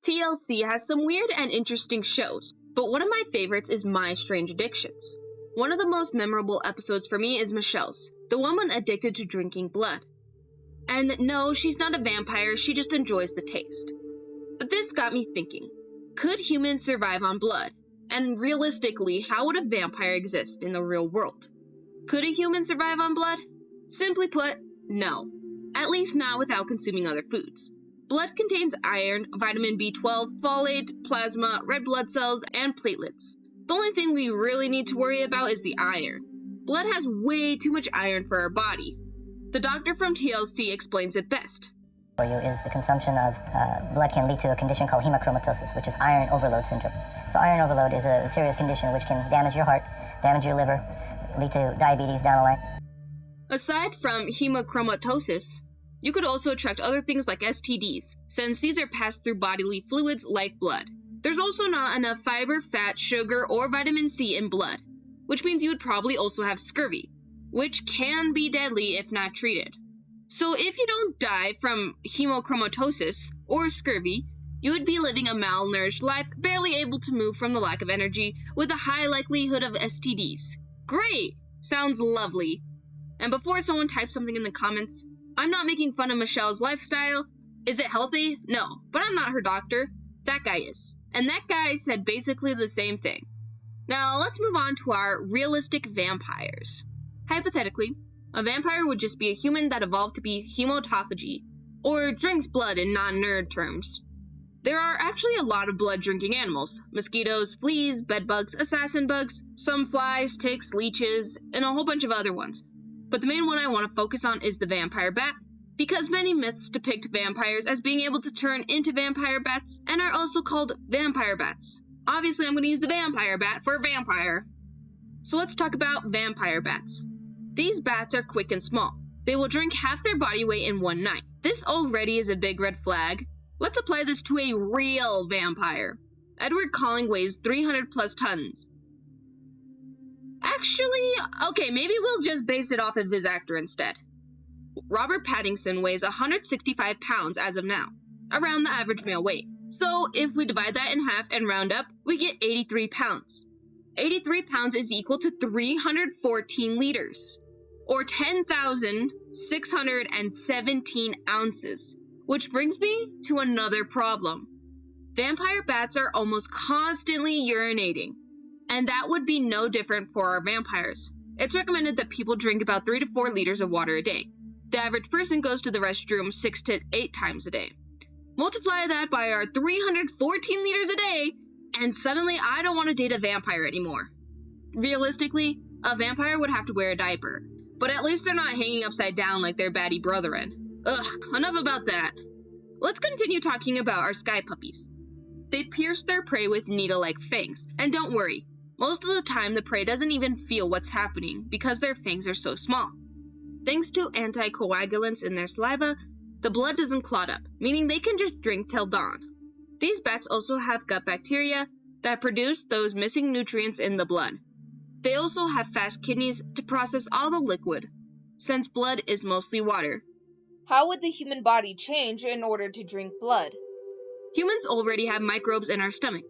TLC has some weird and interesting shows, but one of my favorites is My Strange Addictions. One of the most memorable episodes for me is Michelle's, the woman addicted to drinking blood. And no, she's not a vampire, she just enjoys the taste. But this got me thinking, could humans survive on blood? And realistically, how would a vampire exist in the real world? Could a human survive on blood? Simply put, no. At least not without consuming other foods. Blood contains iron, vitamin B12, folate, plasma, red blood cells, and platelets. The only thing we really need to worry about is the iron. Blood has way too much iron for our body. The doctor from TLC explains it best. For you is the consumption of blood can lead to a condition called hemochromatosis, which is iron overload syndrome. So iron overload is a serious condition which can damage your heart, damage your liver, lead to diabetes down the line. Aside from hemochromatosis, you could also attract other things like STDs, since these are passed through bodily fluids like blood. There's also not enough fiber, fat, sugar, or vitamin C in blood, which means you would probably also have scurvy, which can be deadly if not treated. So if you don't die from hemochromatosis or scurvy, you would be living a malnourished life, barely able to move from the lack of energy, with a high likelihood of STDs. Great! Sounds lovely. And before someone types something in the comments, I'm not making fun of Michelle's lifestyle. Is it healthy? No, but I'm not her doctor. That guy is. And that guy said basically the same thing. Now let's move on to our realistic vampires. Hypothetically, a vampire would just be a human that evolved to be hematophagy, or drinks blood in non-nerd terms. There are actually a lot of blood-drinking animals: mosquitoes, fleas, bedbugs, assassin bugs, some flies, ticks, leeches, and a whole bunch of other ones. But the main one I want to focus on is the vampire bat, because many myths depict vampires as being able to turn into vampire bats and are also called vampire bats. Obviously, I'm going to use the vampire bat for vampire. So let's talk about vampire bats. These bats are quick and small. They will drink half their body weight in one night. This already is a big red flag. Let's apply this to a real vampire. Edward Cullen weighs 300 plus tons. Actually, okay, maybe we'll just base it off of his actor instead. Robert Pattinson weighs 165 pounds as of now, around the average male weight. So if we divide that in half and round up, we get 83 pounds. 83 pounds is equal to 314 liters, or 10,617 ounces. Which brings me to another problem. Vampire bats are almost constantly urinating, and that would be no different for our vampires. It's recommended that people drink about 3 to 4 liters of water a day. The average person goes to the restroom 6 to 8 times a day. Multiply that by our 314 liters a day, and suddenly I don't want to date a vampire anymore. Realistically, a vampire would have to wear a diaper, but at least they're not hanging upside down like their baddie brethren. Ugh, enough about that. Let's continue talking about our sky puppies. They pierce their prey with needle-like fangs, and don't worry, most of the time the prey doesn't even feel what's happening because their fangs are so small. Thanks to anticoagulants in their saliva, the blood doesn't clot up, meaning they can just drink till dawn. These bats also have gut bacteria that produce those missing nutrients in the blood. They also have fast kidneys to process all the liquid, since blood is mostly water. How would the human body change in order to drink blood? Humans already have microbes in our stomach.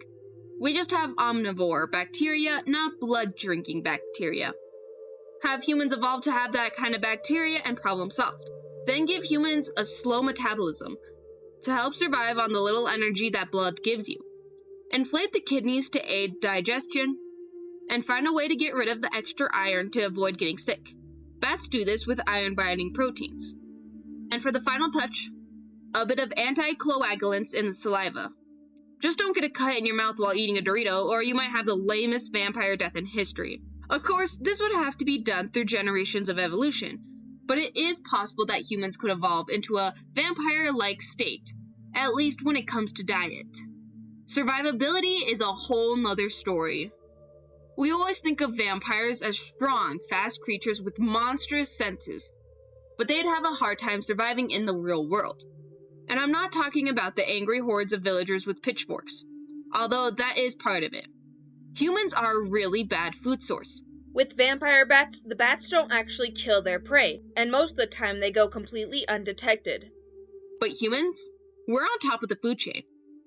We just have omnivore bacteria, not blood-drinking bacteria. Have humans evolved to have that kind of bacteria and problem solved. Then give humans a slow metabolism to help survive on the little energy that blood gives you. Inflate the kidneys to aid digestion, and find a way to get rid of the extra iron to avoid getting sick. Bats do this with iron-binding proteins. And for the final touch, a bit of anticoagulants in the saliva. Just don't get a cut in your mouth while eating a Dorito, or you might have the lamest vampire death in history. Of course, this would have to be done through generations of evolution, but it is possible that humans could evolve into a vampire-like state, at least when it comes to diet. Survivability is a whole nother story. We always think of vampires as strong, fast creatures with monstrous senses, but they'd have a hard time surviving in the real world. And I'm not talking about the angry hordes of villagers with pitchforks, although that is part of it. Humans are a really bad food source. With vampire bats, the bats don't actually kill their prey, and most of the time they go completely undetected. But humans? We're on top of the food chain.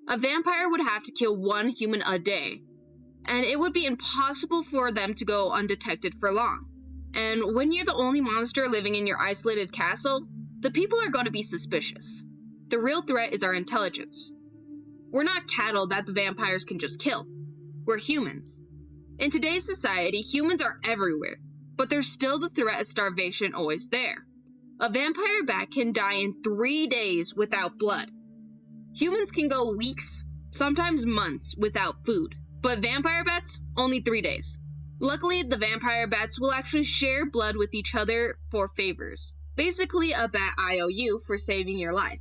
A vampire would have to kill one human a day, and it would be impossible for them to go undetected for long. And when you're the only monster living in your isolated castle, the people are going to be suspicious. The real threat is our intelligence. We're not cattle that the vampires can just kill. We're humans. In today's society, humans are everywhere, but there's still the threat of starvation always there. A vampire bat can die in 3 days without blood. Humans can go weeks, sometimes months, without food, but vampire bats, only 3 days. Luckily, the vampire bats will actually share blood with each other for favors. Basically, a bat IOU for saving your life.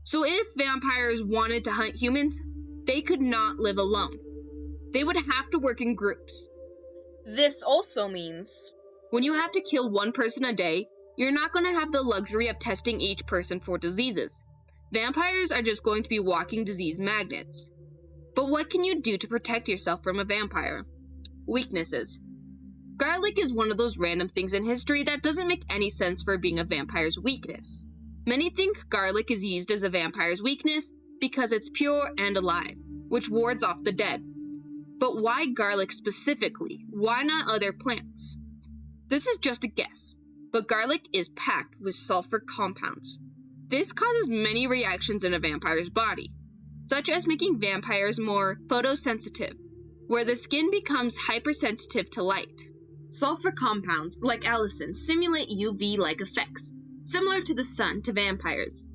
So if vampires wanted to hunt humans, they could not live alone. They would have to work in groups. This also means when you have to kill one person a day, you're not going to have the luxury of testing each person for diseases. Vampires are just going to be walking disease magnets. But what can you do to protect yourself from a vampire? Weaknesses. Garlic is one of those random things in history that doesn't make any sense for being a vampire's weakness. Many think garlic is used as a vampire's weakness because it's pure and alive, which wards off the dead. But why garlic specifically? Why not other plants? This is just a guess, but garlic is packed with sulfur compounds. This causes many reactions in a vampire's body, such as making vampires more photosensitive, where the skin becomes hypersensitive to light. Sulfur compounds, like allicin, simulate UV-like effects, similar to the sun to vampires.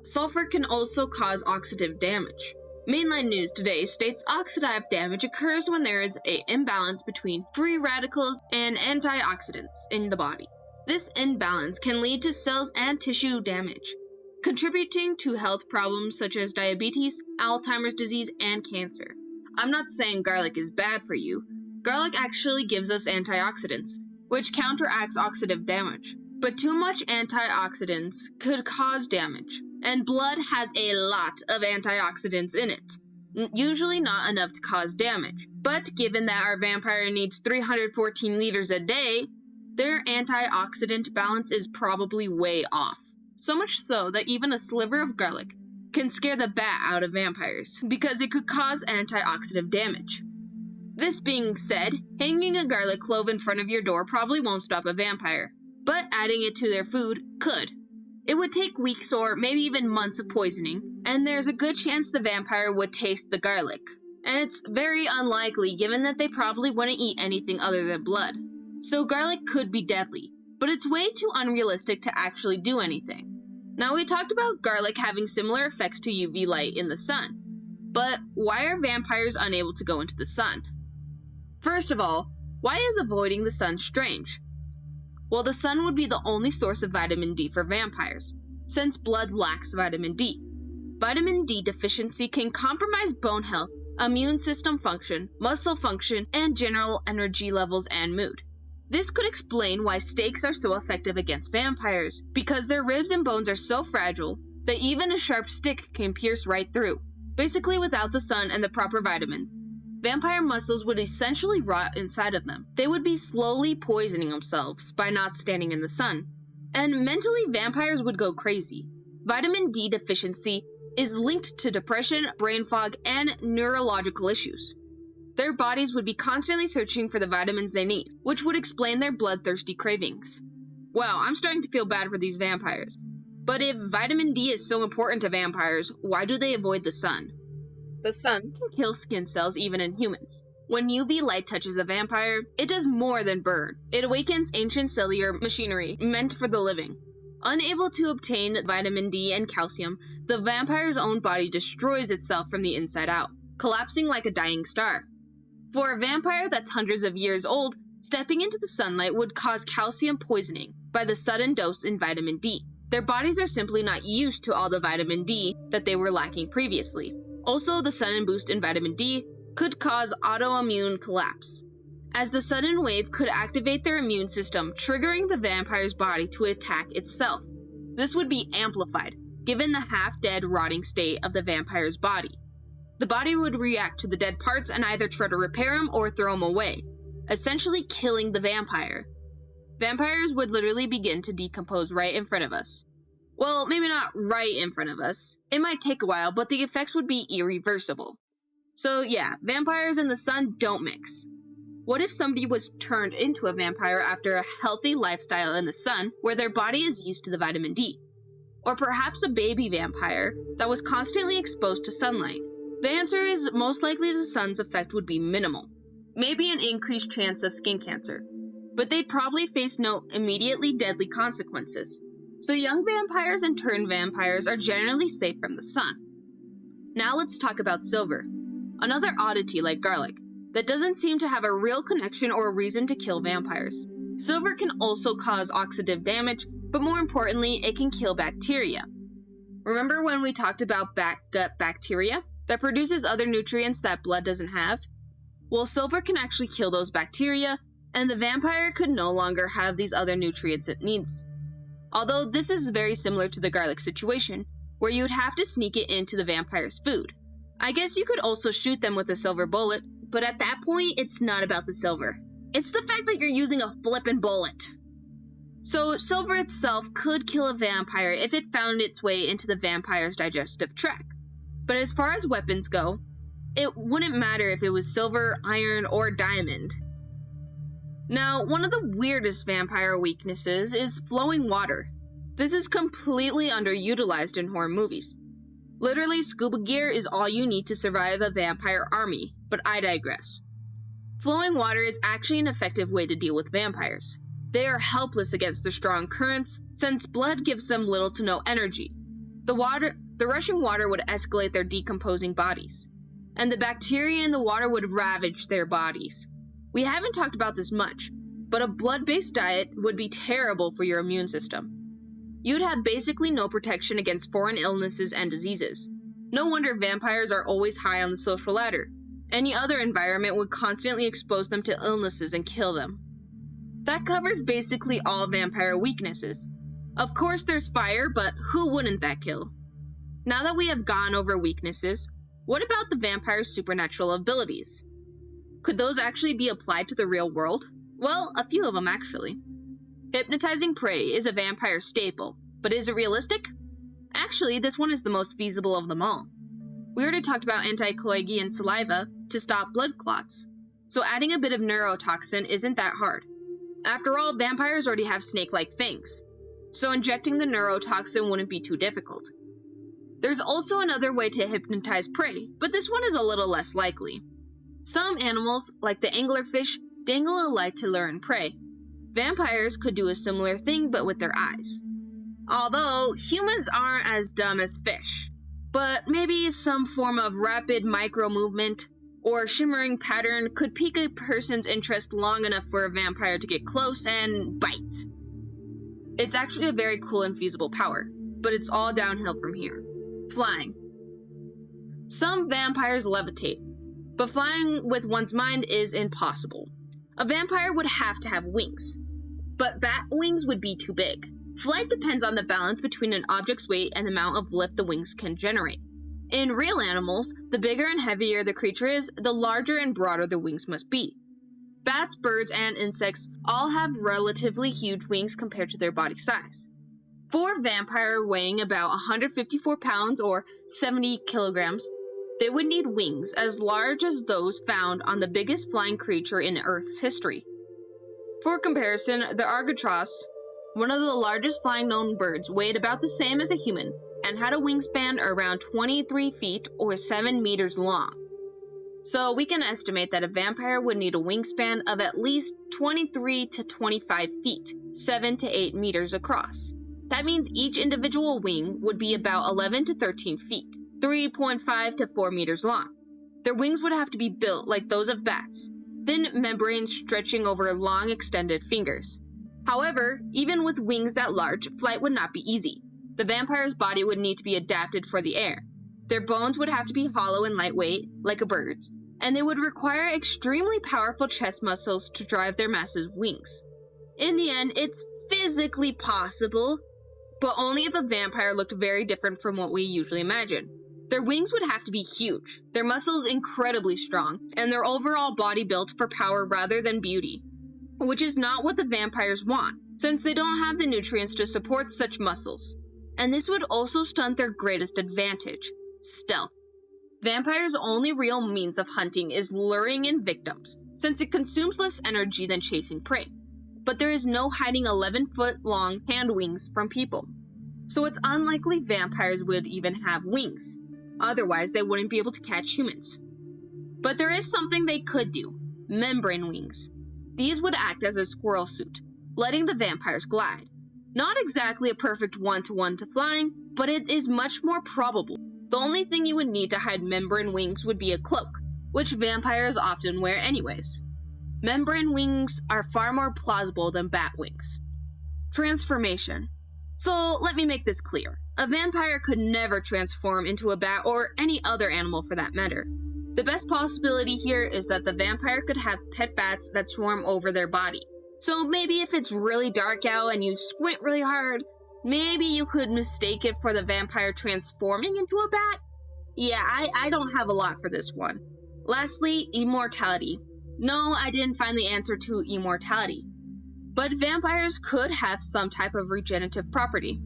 Sulfur can also cause oxidative damage. Mainline news today states oxidative damage occurs when there is an imbalance between free radicals and antioxidants in the body. This imbalance can lead to cells and tissue damage, contributing to health problems such as diabetes, Alzheimer's disease, and cancer. I'm not saying garlic is bad for you. Garlic actually gives us antioxidants, which counteracts oxidative damage. But too much antioxidants could cause damage, and blood has a lot of antioxidants in it. Usually not enough to cause damage, but given that our vampire needs 314 liters a day, their antioxidant balance is probably way off. So much so that even a sliver of garlic can scare the bat out of vampires, because it could cause antioxidant damage. This being said, hanging a garlic clove in front of your door probably won't stop a vampire, but adding it to their food could. It would take weeks or maybe even months of poisoning, and there's a good chance the vampire would taste the garlic. And it's very unlikely given that they probably wouldn't eat anything other than blood. So garlic could be deadly, but it's way too unrealistic to actually do anything. Now we talked about garlic having similar effects to UV light in the sun, but why are vampires unable to go into the sun? First of all, why is avoiding the sun strange? Well, the sun would be the only source of vitamin D for vampires, since blood lacks vitamin D. Vitamin D deficiency can compromise bone health, immune system function, muscle function, and general energy levels and mood. This could explain why steaks are so effective against vampires, because their ribs and bones are so fragile that even a sharp stick can pierce right through. Basically, without the sun and the proper vitamins, vampire muscles would essentially rot inside of them. They would be slowly poisoning themselves by not standing in the sun. And mentally, vampires would go crazy. Vitamin D deficiency is linked to depression, brain fog, and neurological issues. Their bodies would be constantly searching for the vitamins they need, which would explain their bloodthirsty cravings. Wow, I'm starting to feel bad for these vampires. But if vitamin D is so important to vampires, why do they avoid the sun? The sun can kill skin cells even in humans. When UV light touches a vampire, it does more than burn. It awakens ancient cellular machinery meant for the living. Unable to obtain vitamin D and calcium, the vampire's own body destroys itself from the inside out, collapsing like a dying star. For a vampire that's hundreds of years old, stepping into the sunlight would cause calcium poisoning by the sudden dose in vitamin D. Their bodies are simply not used to all the vitamin D that they were lacking previously. Also, the sudden boost in vitamin D could cause autoimmune collapse, as the sudden wave could activate their immune system, triggering the vampire's body to attack itself. This would be amplified, given the half-dead, rotting state of the vampire's body. The body would react to the dead parts and either try to repair them or throw them away, essentially killing the vampire. Vampires would literally begin to decompose right in front of us. Well, maybe not right in front of us. It might take a while, but the effects would be irreversible. So yeah, vampires and the sun don't mix. What if somebody was turned into a vampire after a healthy lifestyle in the sun where their body is used to the vitamin D? Or perhaps a baby vampire that was constantly exposed to sunlight? The answer is most likely the sun's effect would be minimal. Maybe an increased chance of skin cancer, but they'd probably face no immediately deadly consequences. So young vampires and turned vampires are generally safe from the sun. Now let's talk about silver, another oddity like garlic, that doesn't seem to have a real connection or reason to kill vampires. Silver can also cause oxidative damage, but more importantly, it can kill bacteria. Remember when we talked about gut bacteria that produces other nutrients that blood doesn't have? Well, silver can actually kill those bacteria, and the vampire could no longer have these other nutrients it needs. Although this is very similar to the garlic situation, where you'd have to sneak it into the vampire's food. I guess you could also shoot them with a silver bullet, but at that point, it's not about the silver. It's the fact that you're using a flippin' bullet. So silver itself could kill a vampire if it found its way into the vampire's digestive tract. But as far as weapons go, it wouldn't matter if it was silver, iron, or diamond. Now, one of the weirdest vampire weaknesses is flowing water. This is completely underutilized in horror movies. Literally, scuba gear is all you need to survive a vampire army, but I digress. Flowing water is actually an effective way to deal with vampires. They are helpless against the strong currents, since blood gives them little to no energy. The rushing water would escalate their decomposing bodies, and the bacteria in the water would ravage their bodies. We haven't talked about this much, but a blood-based diet would be terrible for your immune system. You'd have basically no protection against foreign illnesses and diseases. No wonder vampires are always high on the social ladder. Any other environment would constantly expose them to illnesses and kill them. That covers basically all vampire weaknesses. Of course there's fire, but who wouldn't that kill? Now that we have gone over weaknesses, what about the vampire's supernatural abilities? Could those actually be applied to the real world? Well, a few of them actually. Hypnotizing prey is a vampire staple, but is it realistic? Actually, this one is the most feasible of them all. We already talked about anticoagulant saliva to stop blood clots, so adding a bit of neurotoxin isn't that hard. After all, vampires already have snake-like fangs, so injecting the neurotoxin wouldn't be too difficult. There's also another way to hypnotize prey, but this one is a little less likely. Some animals, like the anglerfish, dangle a light to lure in prey. Vampires could do a similar thing, but with their eyes. Although, humans aren't as dumb as fish. But maybe some form of rapid micro-movement or shimmering pattern could pique a person's interest long enough for a vampire to get close and bite. It's actually a very cool and feasible power, but it's all downhill from here. Flying. Some vampires levitate, but flying with one's mind is impossible. A vampire would have to have wings, but bat wings would be too big. Flight depends on the balance between an object's weight and the amount of lift the wings can generate. In real animals, the bigger and heavier the creature is, the larger and broader the wings must be. Bats, birds, and insects all have relatively huge wings compared to their body size. For a vampire weighing about 154 pounds or 70 kilograms, they would need wings as large as those found on the biggest flying creature in Earth's history. For comparison, the albatross, one of the largest flying known birds, weighed about the same as a human and had a wingspan around 23 feet or 7 meters long. So we can estimate that a vampire would need a wingspan of at least 23 to 25 feet, 7 to 8 meters across. That means each individual wing would be about 11 to 13 feet, 3.5 to 4 meters long. Their wings would have to be built like those of bats, thin membranes stretching over long extended fingers. However, even with wings that large, flight would not be easy. The vampire's body would need to be adapted for the air. Their bones would have to be hollow and lightweight, like a bird's, and they would require extremely powerful chest muscles to drive their massive wings. In the end, it's physically possible, but only if a vampire looked very different from what we usually imagine. Their wings would have to be huge, their muscles incredibly strong, and their overall body built for power rather than beauty, which is not what the vampires want, since they don't have the nutrients to support such muscles. and this would also stunt their greatest advantage, stealth. Vampires' only real means of hunting is luring in victims, since it consumes less energy than chasing prey. But there is no hiding 11-foot-long hand wings from people, so it's unlikely vampires would even have wings. Otherwise, they wouldn't be able to catch humans. But there is something they could do: membrane wings. These would act as a squirrel suit, letting the vampires glide. Not exactly a perfect one-to-one to flying, but it is much more probable. The only thing you would need to hide membrane wings would be a cloak, which vampires often wear anyways. Membrane wings are far more plausible than bat wings. Transformation. So let me make this clear. A vampire could never transform into a bat or any other animal for that matter. The best possibility here is that the vampire could have pet bats that swarm over their body. So maybe if it's really dark out and you squint really hard, maybe you could mistake it for the vampire transforming into a bat? Yeah, I don't have a lot for this one. Lastly, immortality. No, I didn't find the answer to immortality. But vampires could have some type of regenerative property.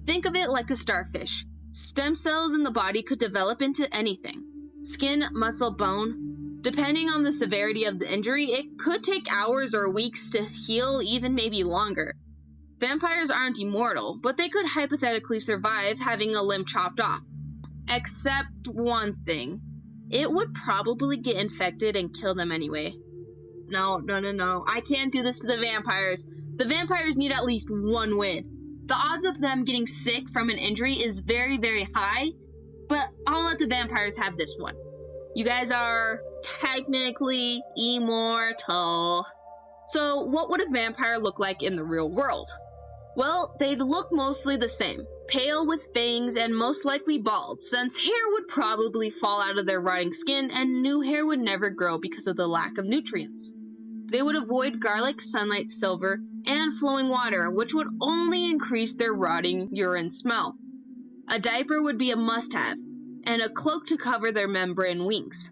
Think of it like a starfish. Stem cells in the body could develop into anything. Skin, muscle, bone. Depending on the severity of the injury, it could take hours or weeks to heal, even maybe longer. Vampires aren't immortal, but they could hypothetically survive having a limb chopped off. Except one thing. It would probably get infected and kill them anyway. No. I can't do this to the vampires. The vampires need at least one win. The odds of them getting sick from an injury is very, very high, but I'll let the vampires have this one. You guys are technically immortal. So what would a vampire look like in the real world? Well, they'd look mostly the same. Pale with fangs and most likely bald, since hair would probably fall out of their rotting skin and new hair would never grow because of the lack of nutrients. They would avoid garlic, sunlight, silver, and flowing water, which would only increase their rotting urine smell. A diaper would be a must-have, and a cloak to cover their membrane wings.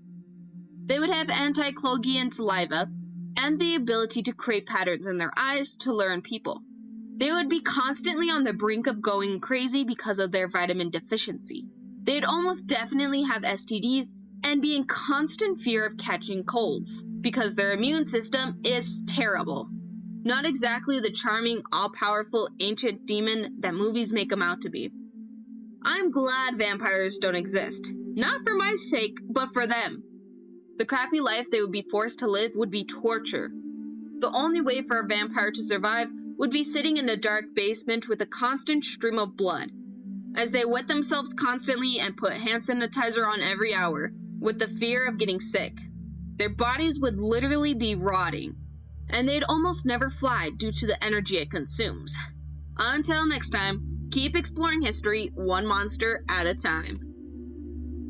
They would have anti-clogian saliva, and the ability to create patterns in their eyes to lure in people. They would be constantly on the brink of going crazy because of their vitamin deficiency. They'd almost definitely have STDs and be in constant fear of catching colds, because their immune system is terrible. Not exactly the charming, all-powerful, ancient demon that movies make them out to be. I'm glad vampires don't exist. Not for my sake, but for them. The crappy life they would be forced to live would be torture. The only way for a vampire to survive would be sitting in a dark basement with a constant stream of blood, as they wet themselves constantly and put hand sanitizer on every hour, with the fear of getting sick. Their bodies would literally be rotting, and they'd almost never fly due to the energy it consumes. Until next time, keep exploring history one monster at a time.